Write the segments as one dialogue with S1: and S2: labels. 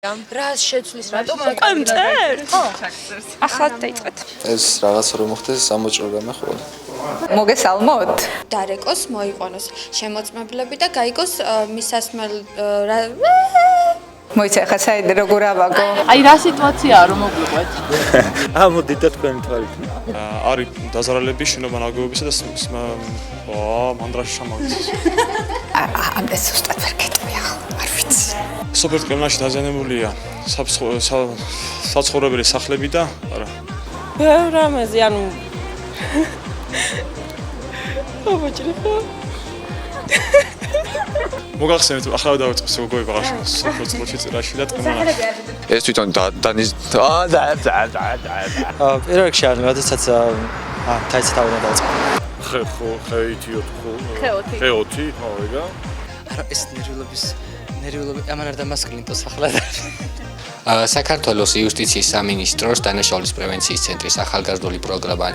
S1: რას შეცვლის რატომ
S2: კონცერტ? ახლა დაიწყეთ.
S3: ეს რაღაც რომ მოხდეს ამოჭრა გამეხვალ.
S2: მოგესალმოთ.
S1: დარეკოს მოიყვანოს შემოწმებლები და გაიგოს მისასმელ
S2: მოიცა ხა საერთოდ როგორ ავაგო?
S4: აი რა სიტუაციაა რომ მოგვიყვეთ?
S5: მოდით და თქვენი თვალით.
S6: არის დაზარალების შენობა ნაგებობისა და მანდრაში შემოგდის.
S2: ამდენ ზუსტად ვერ გეტყვი ახლა, არ ვიცი.
S6: სოფელ კლიმაში დაზიანებულია საცხოვრებელი სახლები და არა.
S4: ბევრ რამეზე, ანუ აბაჭრე ხო?
S6: მოგახსენეთ, ახლა დავიწყე როგორი ვაღარ სოფელ წყლში წრაში და ტკბანაში.
S3: ეს თვითონ დანის
S5: პირველ რიგში არის, როდესაც თაიცა თავი დავიწყე.
S6: ხეოთი, მოვიდა.
S5: არა, ეს ნერვიულობი ამან არ დამასკლინტოს ახლა.
S7: საქართველოს იუსტიციის სამინისტროს დანაშაულის პრევენციის ცენტრის ახალგაზრდული პროგრამა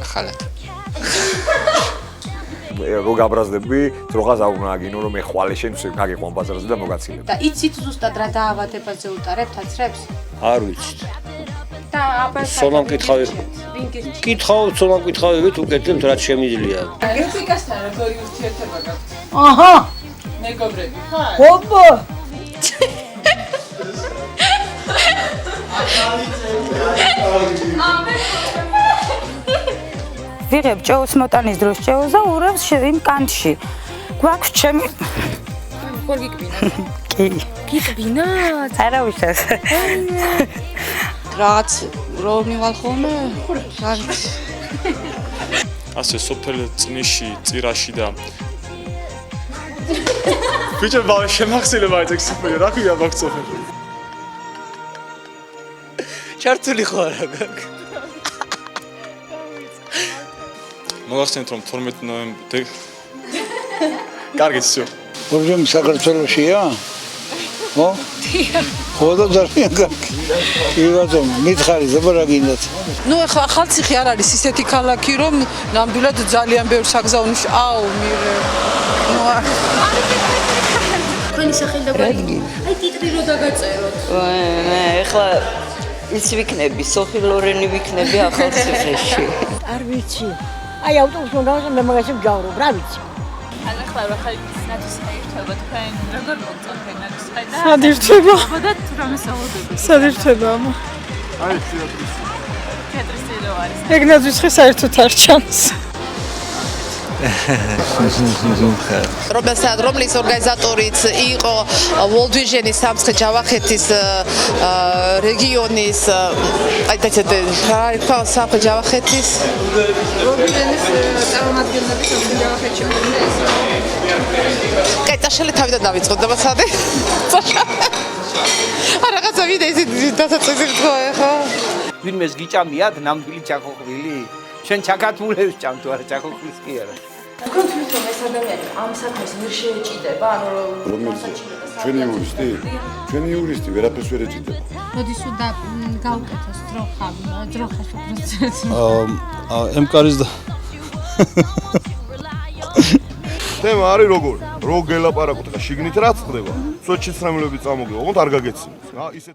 S7: ახალად
S8: რო გაბრაზდები, დროღას არ უნდა აგინო რომ ეხვალე შენ გაგიყვან ბაზარზე და მოგაცილებ.
S4: და იცით ზუსტად რა დაავადებაზე უტარებთ აცრებს?
S5: არ ვიცი.
S4: და აბა
S5: სოლამ კითხავი. კითხავ, სოლამ კითხავებით უკეთებთ რაც შემიძლია.
S4: გეფიკასთან როგორი ურთიერთობა გაქვთ? აჰა. მეგობრები ხარ? ოპა.
S2: ვიღებ ჭეოს მოტანის დროს ჭეოს და ურევს იმ კანტში. გვაქვს ჩემი
S1: ხორ გიკბინა
S2: კი.
S1: გიკბინათ
S2: არა უშავს.
S4: რაც რო მივალ ხოლმე? რა ვიცი.
S6: ასე სოფელ წნიში, წირაში და ბიჭო ბავშვი შემახსილება ეს სოფელი რა ქვია მაგ სოფელი?
S5: ჩართული ხო არა გაქვს?
S6: მოგახსენეთ რომ 12 ნოემბერი კარგი всё.
S9: პრობლემა საქართველოშია? ხო? ხო და ძალიან კარგი. კი ბატონო, მითხარი ზაბა რა გინდათ?
S4: ნუ ახლა ახალციხე არ არის ისეთი ქალაქი რომ ნამდვილად ძალიან ბევრ საგზავნოში აუ მირე. ნუ
S1: თქვენი სახელი და გვარი აი ტიტრი რო დაგაწეროთ
S2: ეხლა ის ვიქნები, სოფი ლორენი ვიქნები ახალციხეში.
S10: არ ვიცი. აი ავტობუსს მომდავსე მე მაგაში ვჯავრობ, რა ვიცი.
S4: ახლა რა ხარ ნათვის საერთოდ თქვენ როგორ მოგწონთ ნათვის საერთოდ?
S2: სად ირჩება?
S4: და თუ რამე საუბრობთ?
S2: სად ირჩება ამა?
S6: აი თეატრის.
S4: თეატრის ძირო არის.
S2: ეგ ნაძვის ხე საერთოდ არ ჩანს.
S4: რომლის ორგანიზატორიც იყო World Vision-ის სამცხე-ჯავახეთის რეგიონის აი და სამცხე-ჯავახეთის World Vision-ის წარმომადგენლები სამცხე-ჯავახეთში მოხდეს. კეთაშელი თავიდან დავიწყო და მასადი. არა რაღაცა ვიდე ისე დასაწყისით ხო ხო?
S9: ვინმეს გიჭამიათ ნამდვილი ჩახოხბილი? შენ ჩაკათმულებს ჭამ თუ არა ჩახოხბილს კი არა.
S1: თქვენ თვითონ რომ ეს ადამიანი ამ საქმეს ვერ შეეჭიდება ანუ
S8: ჩვენი იურისტი? ჩვენი იურისტი ვერაფერს ვერ ეჭიდება.
S4: როდის უნდა გავუკეთოს ძროხაში პროცესი?
S9: ემკარის და
S8: თემა არის როგორ? რო გელაპარაკოთ ხა შიგნით რაც ხდება? სოციალისტრამილები წამოგივა, ოღონდ არ გაგეცინოთ. ისეთ